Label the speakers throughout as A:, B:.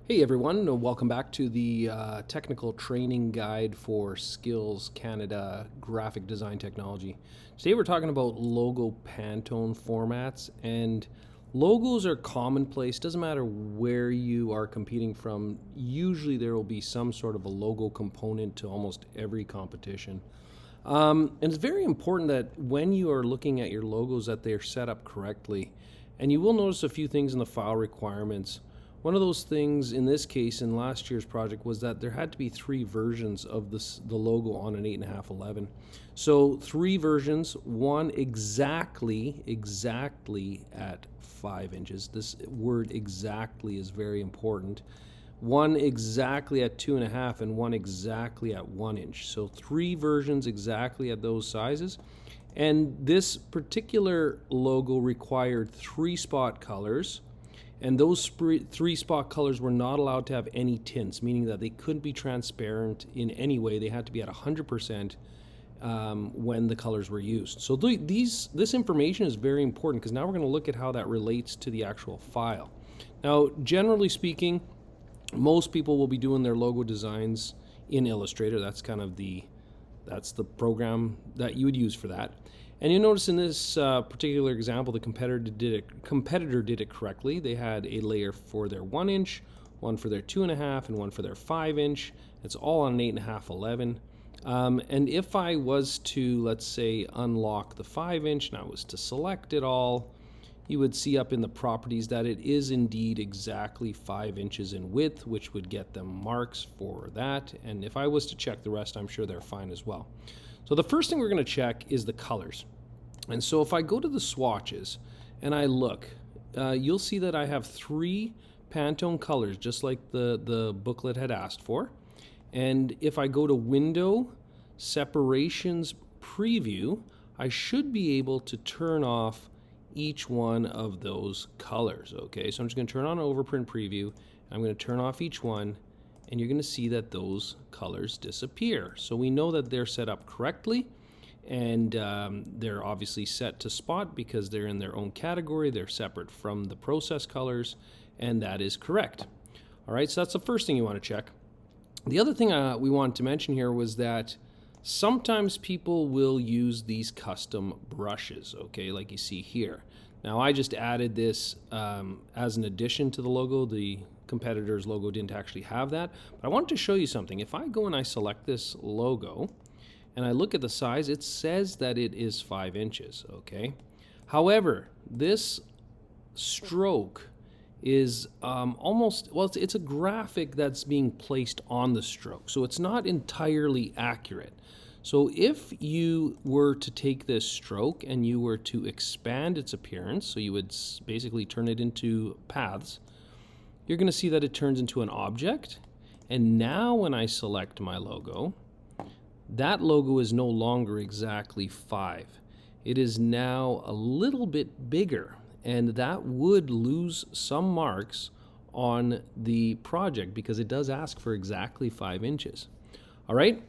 A: Hey everyone, welcome back to the technical training guide for Skills Canada graphic design technology. Today we're talking about logo Pantone formats, and logos are commonplace. Doesn't matter where you are competing from, usually there will be some sort of a logo component to almost every competition. And it's very important that when you are looking at your logos that they're set up correctly. And you will notice a few things in the file requirements. One of those things in this case in last year's project was that there had to be 3 versions of the logo on an 8.5/11. So 3 versions, one exactly at 5 inches. This word exactly is very important. One exactly at 2.5 and one exactly at 1 inch. So 3 versions exactly at those sizes. And this particular logo required 3 spot colors, and those 3 spot colors were not allowed to have any tints, meaning that they couldn't be transparent in any way. They had to be at 100% when the colors were used. So this information is very important because now we're going to look at how that relates to the actual file. Now, generally speaking, most people will be doing their logo designs in Illustrator. That's the program that you would use for that. And you notice in this particular example, the competitor did it correctly. They had a layer for their 1 inch, one for their 2.5, and one for their 5 inch. It's all on an 8.5/11. And if I was to, let's say, unlock the 5 inch and I was to select it all, you would see up in the properties that it is indeed exactly 5 inches in width, which would get them marks for that. And if I was to check the rest, I'm sure they're fine as well. So the first thing we're going to check is the colors. And so if I go to the swatches and I look, you'll see that I have 3 Pantone colors, just like the booklet had asked for. And if I go to Window, Separations, Preview, I should be able to turn off each one of those colors. Okay, so I'm just going to turn on Overprint Preview. I'm going to turn off each one, and you're going to see that those colors disappear. So we know that they're set up correctly, and they're obviously set to spot because they're in their own category. They're separate from the process colors, and that is correct. All right, so that's the first thing you want to check. The other thing we wanted to mention here was that sometimes people will use these custom brushes, okay, like you see here. Now I just added this as an addition to the logo. The competitor's logo didn't actually have that, but I wanted to show you something. If I go and I select this logo and I look at the size, it says that it is 5 inches, okay? However, this stroke is it's a graphic that's being placed on the stroke, so it's not entirely accurate. So if you were to take this stroke and you were to expand its appearance, so you would basically turn it into paths, you're going to see that it turns into an object. And now when I select my logo, that logo is no longer exactly 5. It is now a little bit bigger, and that would lose some marks on the project because it does ask for exactly 5 inches. All right?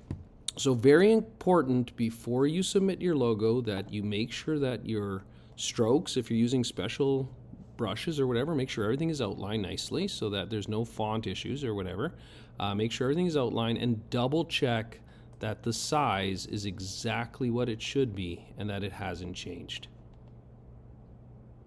A: So very important before you submit your logo that you make sure that your strokes, if you're using special brushes or whatever, make sure everything is outlined nicely so that there's no font issues or whatever. Make sure everything is outlined and double check that the size is exactly what it should be and that it hasn't changed.